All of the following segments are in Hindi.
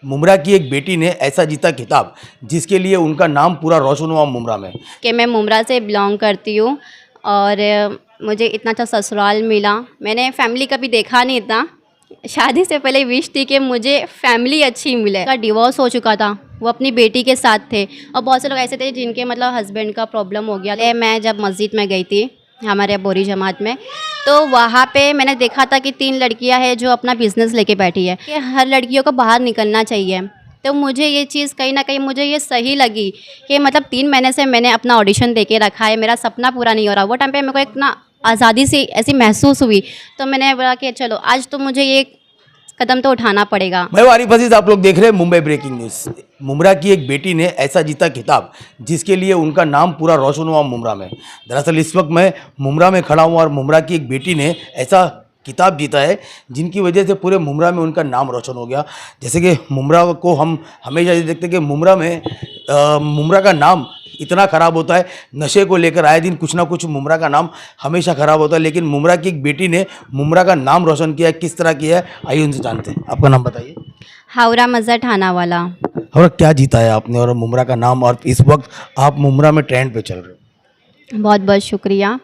मुमरा की एक बेटी ने ऐसा जीता खिताब जिसके लिए उनका नाम पूरा रोशन हुआ मुमरा में। कि मैं मुमरा से बिलोंग करती हूँ और मुझे इतना अच्छा ससुराल मिला। मैंने फैमिली कभी देखा नहीं इतना। शादी से पहले विश थी कि मुझे फैमिली अच्छी मिले। का डिवोर्स हो चुका था, वो अपनी बेटी के साथ थे और बहुत से लोग ऐसे थे जिनके मतलब हस्बैंड का प्रॉब्लम हो गया। मैं जब मस्जिद में गई थी हमारे बोरी जमात में, तो वहाँ पे मैंने देखा था कि 3 लड़कियाँ हैं जो अपना बिज़नेस लेके बैठी है कि हर लड़कियों को बाहर निकलना चाहिए। तो मुझे ये चीज़ कहीं ना कहीं मुझे ये सही लगी कि मतलब 3 महीने से मैंने अपना ऑडिशन दे के रखा है, मेरा सपना पूरा नहीं हो रहा। वो टाइम पे मेरे को एक ना आज़ादी सी ऐसी महसूस हुई, तो मैंने बोला कि चलो आज तो मुझे ये कदम तो उठाना पड़ेगा। मैं आरिफ अजीज, आप लोग देख रहे हैं मुंबई ब्रेकिंग न्यूज़। मुमरा की एक बेटी ने ऐसा जीता खिताब जिसके लिए उनका नाम पूरा रोशन हुआ मुमरा में। दरअसल इस वक्त मैं मुमरा में खड़ा हूँ और मुमरा की एक बेटी ने ऐसा किताब जीता है जिनकी वजह से पूरे मुमरा में उनका नाम रोशन हो गया। जैसे कि मुमरा को हम हमेशा ये देखते हैं कि मुमरा में मुमरा का नाम इतना ख़राब होता है, नशे को लेकर आए दिन कुछ ना कुछ मुमरा का नाम हमेशा ख़राब होता है, लेकिन मुमरा की एक बेटी ने मुमरा का नाम रोशन किया है। किस तरह किया है आइए उनसे जानते हैं। आपका नाम बताइए। हावड़ा मज़ा ठाना वाला। और क्या जीता है आपने और मुमरा का नाम, और इस वक्त आप मुमरा में ट्रेंड पे चल रहे हो? बहुत बहुत शुक्रिया।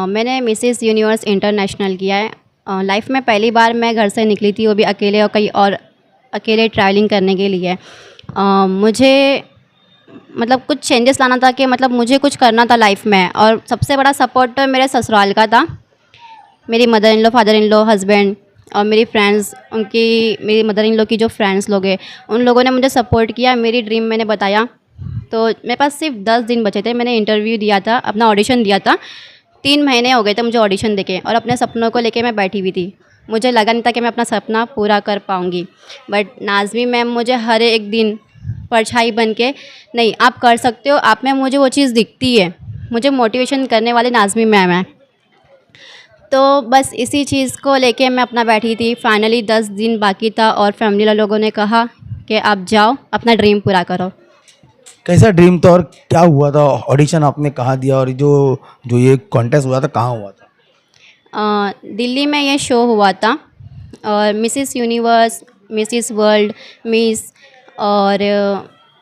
मैंने मिसेस यूनिवर्स इंटरनेशनल किया है। लाइफ में पहली बार मैं घर से निकली थी, वो भी अकेले और कहीं और अकेले ट्रैवलिंग करने के लिए। मुझे मतलब कुछ चेंजेस लाना था कि मतलब मुझे कुछ करना था लाइफ में, और सबसे बड़ा सपोर्ट तो मेरे ससुराल का था। मेरी mother in law, father in law, husband और मेरी फ्रेंड्स, मेरी मदर इन लॉ की जो फ्रेंड्स लोग हैं उन लोगों ने मुझे सपोर्ट किया। मेरी ड्रीम मैंने बताया, तो मेरे पास सिर्फ 10 दिन बचे थे। मैंने इंटरव्यू दिया था, अपना ऑडिशन दिया था। 3 महीने हो गए थे मुझे ऑडिशन देके, और अपने सपनों को लेके मैं बैठी हुई थी। मुझे लगा नहीं था कि मैं अपना सपना पूरा कर पाऊँगी, बट नाज़मी मैम मुझे हर एक दिन परछाई बन के, नहीं आप कर सकते हो, आप में मुझे वो चीज़ दिखती है। मुझे मोटिवेशन करने वाले नाज़मी मैम है। तो बस इसी चीज़ को लेके मैं अपना बैठी थी। फाइनली 10 दिन बाकी था और फैमिली वाले लोगों ने कहा कि आप जाओ अपना ड्रीम पूरा करो। कैसा ड्रीम था और क्या हुआ था? ऑडिशन आपने कहाँ दिया और जो जो ये कॉन्टेस्ट हुआ था कहाँ हुआ था? दिल्ली में ये शो हुआ था, और Mrs universe, Mrs world, miss और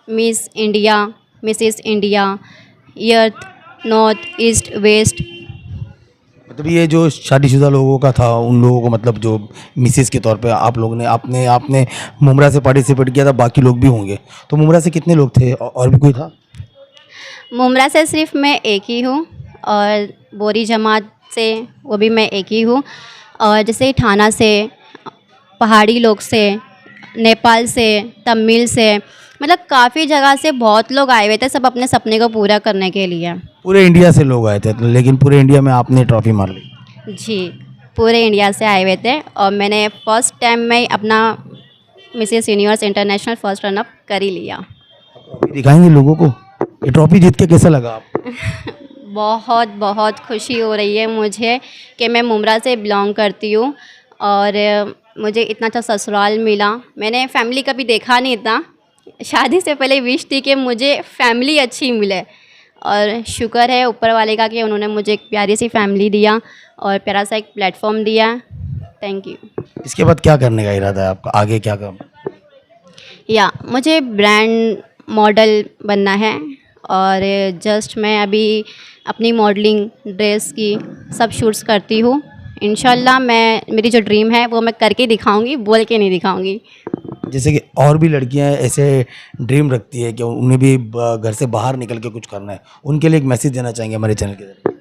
मिस इंडिया, मिसेस इंडिया, अर्थ, नॉर्थ, ईस्ट, वेस्ट। मतलब ये जो शादीशुदा लोगों का था उन लोगों को, मतलब जो मिसेस के तौर पे आप लोगों ने आपने आपने मुमरा से पार्टिसिपेट किया था, बाकी लोग भी होंगे, तो मुमरा से कितने लोग थे और भी कोई था? मुमरा से सिर्फ मैं एक ही हूँ, और बोरी जमात से वो भी मैं एक ही हूँ, और जैसे ठाना से, पहाड़ी लोग से, नेपाल से, तमिल से, मतलब काफ़ी जगह से बहुत लोग आए हुए थे, सब अपने सपने को पूरा करने के लिए। पूरे इंडिया से लोग आए थे, लेकिन पूरे इंडिया में आपने ट्रॉफी मार ली। जी, पूरे इंडिया से आए हुए थे, और मैंने फर्स्ट टाइम में अपना Mrs universe international first run up कर ही लिया। ट्रॉफी दिखाएंगे लोगों को, ये ट्रॉफी जीत के कैसा लगा आपको? बहुत बहुत खुशी हो रही है मुझे कि मैं मुमरा से बिलोंग करती हूँ, और मुझे इतना अच्छा ससुराल मिला। मैंने फैमिली कभी देखा नहीं इतना। शादी से पहले विश थी कि मुझे फैमिली अच्छी मिले, और शुक्र है ऊपर वाले का कि उन्होंने मुझे एक प्यारी सी फैमिली दिया और प्यारा सा एक प्लेटफॉर्म दिया। Thank you. इसके बाद क्या करने का इरादा है आपका, आगे क्या करना? या मुझे ब्रांड मॉडल बनना है, और जस्ट मैं अभी अपनी मॉडलिंग ड्रेस की सब शूट्स करती हूँ। इंशाल्लाह मैं, मेरी जो ड्रीम है वो मैं करके दिखाऊंगी, बोल के नहीं दिखाऊंगी। जैसे कि और भी लड़कियां ऐसे ड्रीम रखती है कि उन्हें भी घर से बाहर निकल के कुछ करना है, उनके लिए एक मैसेज देना चाहेंगे हमारे चैनल के जरिए?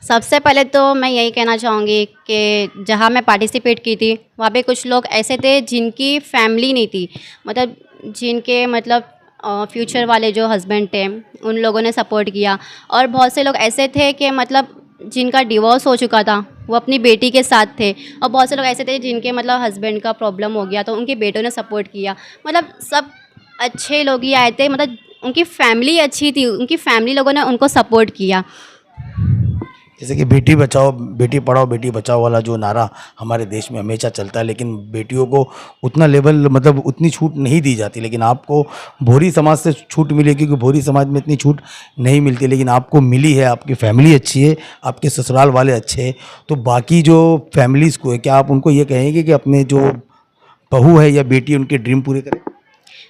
सबसे पहले तो मैं यही कहना चाहूँगी कि जहाँ मैं पार्टिसिपेट की थी वहाँ पे कुछ लोग ऐसे थे जिनकी फैमिली नहीं थी, मतलब जिनके मतलब फ्यूचर वाले जो हस्बैंड थे उन लोगों ने सपोर्ट किया, और बहुत से लोग ऐसे थे कि मतलब जिनका डिवोर्स हो चुका था, वो अपनी बेटी के साथ थे, और बहुत से लोग ऐसे थे जिनके मतलब हस्बैंड का प्रॉब्लम हो गया तो उनके बेटों ने सपोर्ट किया। मतलब सब अच्छे लोग ही आए थे, मतलब उनकी फैमिली अच्छी थी, उनकी फैमिली लोगों ने उनको सपोर्ट किया। जैसे कि बेटी बचाओ बेटी पढ़ाओ बेटी बचाओ वाला जो नारा हमारे देश में हमेशा चलता है, लेकिन बेटियों को उतना लेवल, मतलब उतनी छूट नहीं दी जाती, लेकिन आपको भोरी समाज से छूट मिली, क्योंकि भोरी समाज में इतनी छूट नहीं मिलती, लेकिन आपको मिली है। आपकी फैमिली अच्छी है, आपके ससुराल वाले अच्छे हैं, तो बाकी जो फैमिलीज़ को है, क्या आप उनको ये कहेंगे कि अपने जो बहू है या बेटी उनके ड्रीम पूरे करे?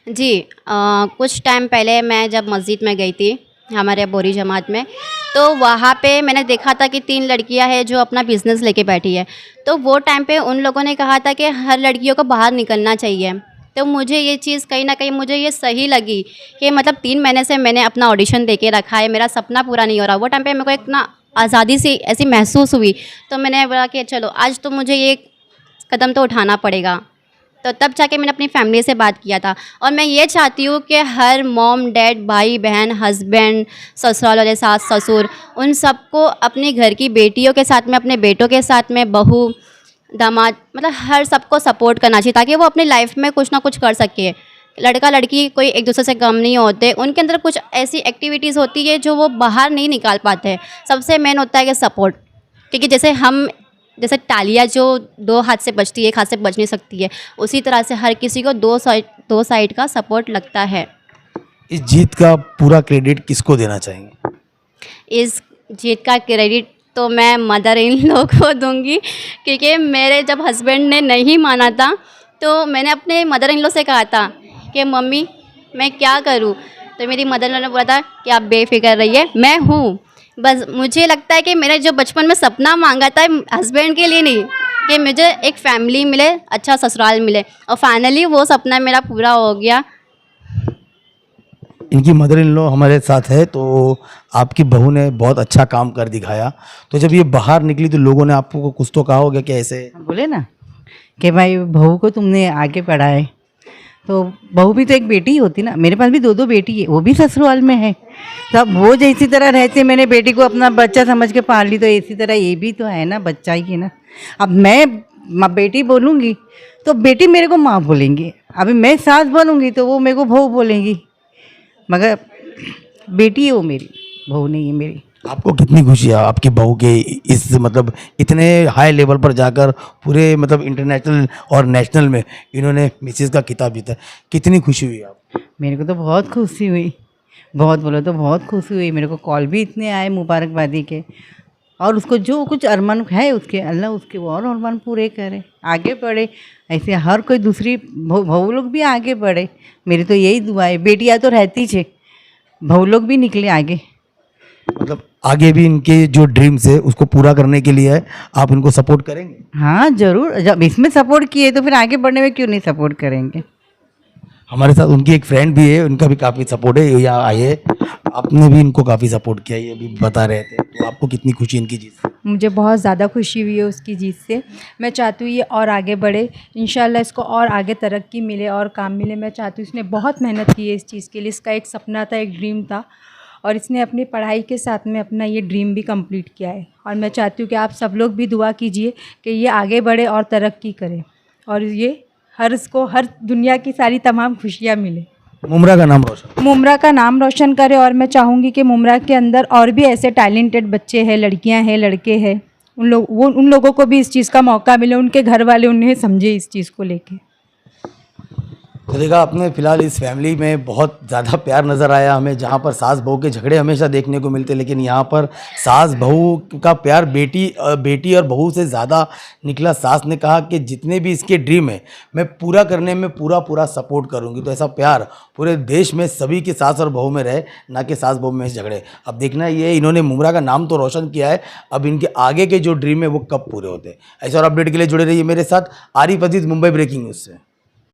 जी कुछ टाइम पहले मैं जब मस्जिद में गई थी हमारे बोरी जमात में, तो वहाँ पे मैंने देखा था कि 3 लड़कियां हैं जो अपना बिज़नेस लेके बैठी है। तो वो टाइम पे उन लोगों ने कहा था कि हर लड़कियों को बाहर निकलना चाहिए। तो मुझे ये चीज़ कहीं ना कहीं मुझे ये सही लगी कि मतलब 3 महीने से मैंने अपना ऑडिशन दे के रखा है, मेरा सपना पूरा नहीं हो रहा। वो टाइम पे मेरे को एक ना आज़ादी सी ऐसी महसूस हुई, तो मैंने बोला कि चलो आज तो मुझे ये कदम तो उठाना पड़ेगा। तो तब जाके मैंने अपनी फैमिली से बात किया था, और मैं ये चाहती हूँ कि हर मॉम डैड भाई बहन हस्बैंड ससुराल वाले सास ससुर उन सबको अपने घर की बेटियों के साथ में, अपने बेटों के साथ में, बहू दामाद, मतलब हर सबको सपोर्ट करना चाहिए ताकि वो अपनी लाइफ में कुछ ना कुछ कर सके। लड़का लड़की कोई एक दूसरे से कम नहीं होते, उनके अंदर कुछ ऐसी एक्टिविटीज़ होती है जो वो बाहर नहीं निकाल पाते हैं। सबसे मेन होता है कि सपोर्ट, क्योंकि जैसे तालियां जो 2 हाथ से बजती है 1 हाथ से बज नहीं सकती है, उसी तरह से हर किसी को 2 साइड का सपोर्ट लगता है। इस जीत का पूरा क्रेडिट किसको देना चाहेंगे? इस जीत का क्रेडिट तो मैं मदर इन लॉ को दूंगी, क्योंकि मेरे जब हस्बैंड ने नहीं माना था तो मैंने अपने मदर इन लॉ से कहा था कि मम्मी मैं क्या करूं, तो मेरी मदर इन लॉ ने बोला था कि आप बेफिक्र रहिए, मैं हूं। बस मुझे लगता है कि मैंने जो बचपन में सपना मांगा था हस्बैंड के लिए नहीं, कि मुझे एक फैमिली मिले, अच्छा ससुराल मिले, और फाइनली वो सपना मेरा पूरा हो गया। इनकी मदर इन लॉ हमारे साथ है, तो आपकी बहू ने बहुत अच्छा काम कर दिखाया। तो जब ये बाहर निकली तो लोगों ने आपको कुछ तो कहा होगा कि ऐसे बोले ना कि भाई बहू को तुमने आगे पढ़ाए, तो बहू भी तो एक बेटी ही होती ना। मेरे पास भी 2 बेटी है, वो भी ससुराल में है। तब वो जैसी तरह रहते मैंने बेटी को अपना बच्चा समझ के पाल ली, तो इसी तरह ये भी तो है ना, बच्चा ही है ना। अब मैं बेटी बोलूँगी तो बेटी मेरे को माँ बोलेंगी, अभी मैं सास बनूँगी तो वो मेरे को बहू बोलेंगी, मगर बेटी है वो मेरी, बहू नहीं है मेरी। आपको कितनी खुशी है आपकी बहू के इस मतलब इतने हाई लेवल पर जाकर पूरे मतलब इंटरनेशनल और नेशनल में इन्होंने मिसेस का खिताब जीता? कितनी खुशी हुई आप? मेरे को तो बहुत खुशी हुई, बहुत बोलो तो बहुत खुशी हुई। मेरे को कॉल भी इतने आए मुबारकबादी के, और उसको जो कुछ अरमान है उसके, अल्लाह उसके वो और अरमान पूरे करे, आगे बढ़े। ऐसे हर कोई दूसरी बहू लोग भी आगे बढ़े, मेरी तो यही दुआ है। बेटियाँ तो रहती छे, बहू लोग भी निकले आगे। मतलब आगे भी इनके जो ड्रीम्स है उसको पूरा करने के लिए आप इनको सपोर्ट करेंगे? हाँ ज़रूर, जब इसमें सपोर्ट किए तो फिर आगे बढ़ने में क्यों नहीं सपोर्ट करेंगे। हमारे साथ उनकी एक फ्रेंड भी है, उनका भी काफ़ी सपोर्ट है, यहाँ आए है, आपने भी इनको काफ़ी सपोर्ट किया, ये भी बता रहे थे। तो आपको कितनी खुशी इनकी जीत से? मुझे बहुत ज़्यादा खुशी हुई है उसकी जीत से। मैं चाहती हूँ ये और आगे बढ़े, इंशाल्लाह इसको और आगे तरक्की मिले और काम मिले। मैं चाहती हूँ, इसने बहुत मेहनत की है इस चीज़ के लिए, इसका एक सपना था, एक ड्रीम था, और इसने अपनी पढ़ाई के साथ में अपना ये ड्रीम भी कंप्लीट किया है। और मैं चाहती हूँ कि आप सब लोग भी दुआ कीजिए कि ये आगे बढ़े और तरक्की करे, और ये हर दुनिया की सारी तमाम खुशियाँ मिले। मुमरा का नाम रोशन, मुमरा का नाम रोशन करे, और मैं चाहूँगी कि मुमरा के अंदर और भी ऐसे टैलेंटेड बच्चे हैं, लड़कियां हैं, लड़के हैं, उन लोगों को भी इस चीज़ का मौका मिले, उनके घर वाले उन्हें समझे इस चीज़ को लेके। तो देखा आपने, फिलहाल इस फैमिली में बहुत ज़्यादा प्यार नज़र आया हमें, जहाँ पर सास बहू के झगड़े हमेशा देखने को मिलते, लेकिन यहाँ पर सास बहू का प्यार बेटी और बहू से ज़्यादा निकला। सास ने कहा कि जितने भी इसके ड्रीम है मैं पूरा करने में पूरा सपोर्ट करूँगी। तो ऐसा प्यार पूरे देश में सभी की सास और बहू में रहे, ना कि सास बहू में झगड़े। अब देखना ये, इन्होंने मुमरा का नाम तो रोशन किया है, अब इनके आगे के जो ड्रीम है वो कब पूरे होते हैं। ऐसे और अपडेट के लिए जुड़े रहिए मेरे साथ। आरिफ अजीज, मुंबई ब्रेकिंग न्यूज़ से।